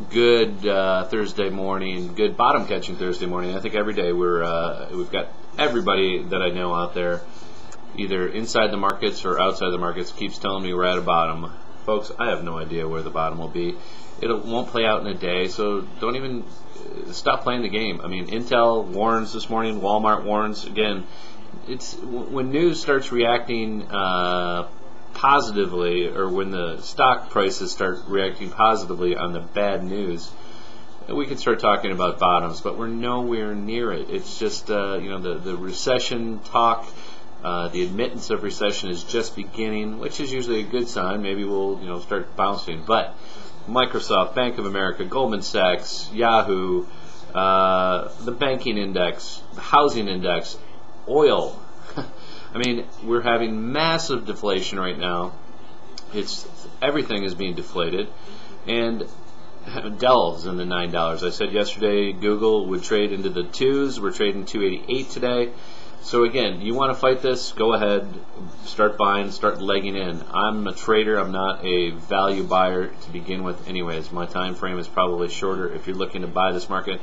good Thursday morning, good bottom catching Thursday morning. I think every day we've got everybody that I know out there, either inside the markets or outside the markets, keeps telling me we're at a bottom. Folks, I have no idea where the bottom will be. It won't play out in a day, so don't even stop playing the game. I mean, Intel warns this morning, Walmart warns again. It's when news starts reacting positively, or when the stock prices start reacting positively on the bad news, we can start talking about bottoms, but we're nowhere near it. It's just the recession talk, the admittance of recession is just beginning, which is usually a good sign. Maybe we'll start bouncing. But Microsoft, Bank of America, Goldman Sachs, Yahoo, the banking index, the housing index, oil. I mean, we're having massive deflation right now. Everything is being deflated, and Dell's in the $9. I said yesterday Google would trade into the 2s. We're trading 288 today. So again, you want to fight this? Go ahead, start buying, start legging in. I'm a trader. I'm not a value buyer to begin with. Anyways, my time frame is probably shorter. If you're looking to buy this market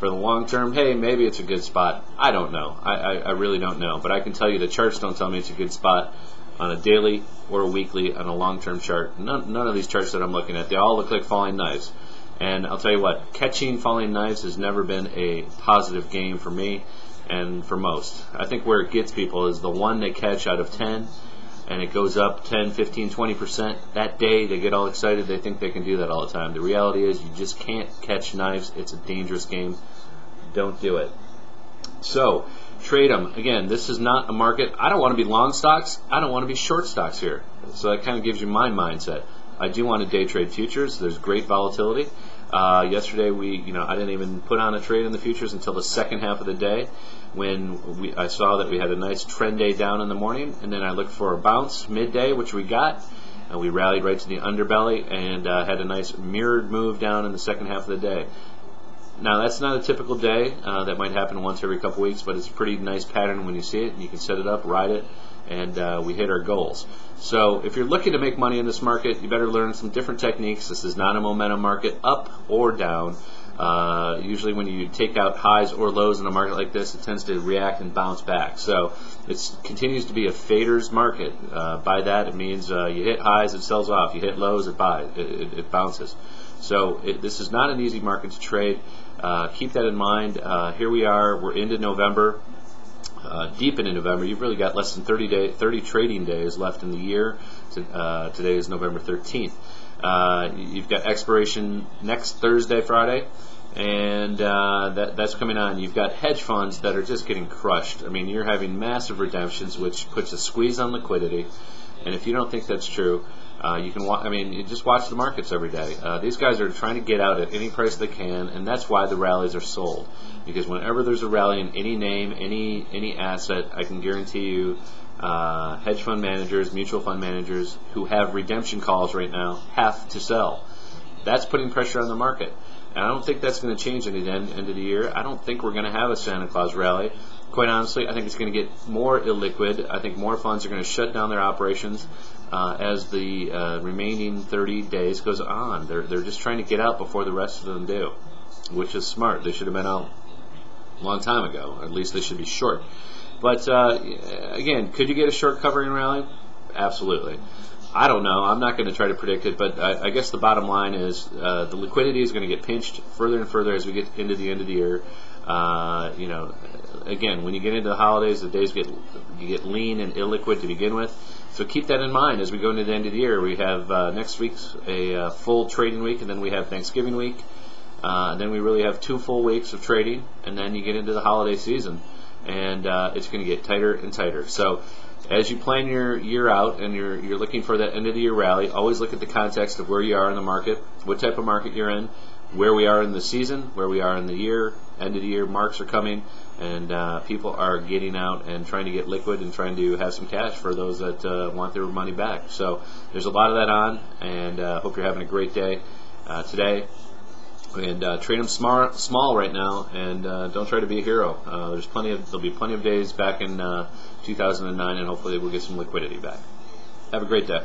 for the long term, hey, maybe it's a good spot. I don't know. I really don't know. But I can tell you the charts don't tell me it's a good spot on a daily or a weekly on a long-term chart. None of these charts that I'm looking at, they all look like falling knives. And I'll tell you what, catching falling knives has never been a positive game for me and for most. I think where it gets people is the one they catch out of 10, and it goes up 10, 15, 20%. That day they get all excited. They think they can do that all the time. The reality is you just can't catch knives. It's a dangerous game. Don't do it. So trade them. Again, this is not a market. I don't want to be long stocks. I don't want to be short stocks here. So that kind of gives you my mindset. I do want to day trade futures. There's great volatility. Yesterday I didn't even put on a trade in the futures until the second half of the day, when I saw that we had a nice trend day down in the morning, and then I looked for a bounce midday, which we got, and we rallied right to the underbelly and had a nice mirrored move down in the second half of the day. Now that's not a typical day. That might happen once every couple weeks, but it's a pretty nice pattern when you see it, and you can set it up, ride it, and we hit our goals. So if you're looking to make money in this market, you better learn some different techniques. This is not a momentum market, up or down. Usually when you take out highs or lows in a market like this, it tends to react and bounce back. So it continues to be a faders market. By that it means you hit highs, it sells off. You hit lows, it buys. It bounces. So this is not an easy market to trade. Keep that in mind. Here we are. We're into November. Deep into November. You've really got less than 30 trading days left in the year. Today is November 13th. You've got expiration next Thursday, Friday, and that's coming on. You've got hedge funds that are just getting crushed. I mean, you're having massive redemptions, which puts a squeeze on liquidity. And if you don't think that's true, you can you just watch the markets every day. These guys are trying to get out at any price they can, and that's why the rallies are sold. Because whenever there's a rally in any name, any asset, I can guarantee you, hedge fund managers, mutual fund managers who have redemption calls right now have to sell. That's putting pressure on the market. And I don't think that's going to change at the end of the year. I don't think we're going to have a Santa Claus rally. Quite honestly, I think it's going to get more illiquid. I think more funds are going to shut down their operations as the remaining 30 days goes on. They're just trying to get out before the rest of them do, which is smart. They should have been out a long time ago. Or at least they should be short. But again, could you get a short covering rally? Absolutely. I don't know. I'm not going to try to predict it, but I guess the bottom line is the liquidity is going to get pinched further and further as we get into the end of the year. Again, when you get into the holidays, the days you get lean and illiquid to begin with. So keep that in mind as we go into the end of the year. We have next week's a full trading week, and then we have Thanksgiving week. Then we really have 2 full weeks of trading, and then you get into the holiday season, and it's going to get tighter and tighter. So as you plan your year out and you're looking for that end of the year rally, always look at the context of where you are in the market, what type of market you're in, where we are in the season, where we are in the year. End of the year marks are coming, and people are getting out and trying to get liquid and trying to have some cash for those that want their money back. So there's a lot of that on, and hope you're having a great day today. And trade them small right now, and don't try to be a hero. There'll be plenty of days back in 2009, and hopefully we'll get some liquidity back. Have a great day.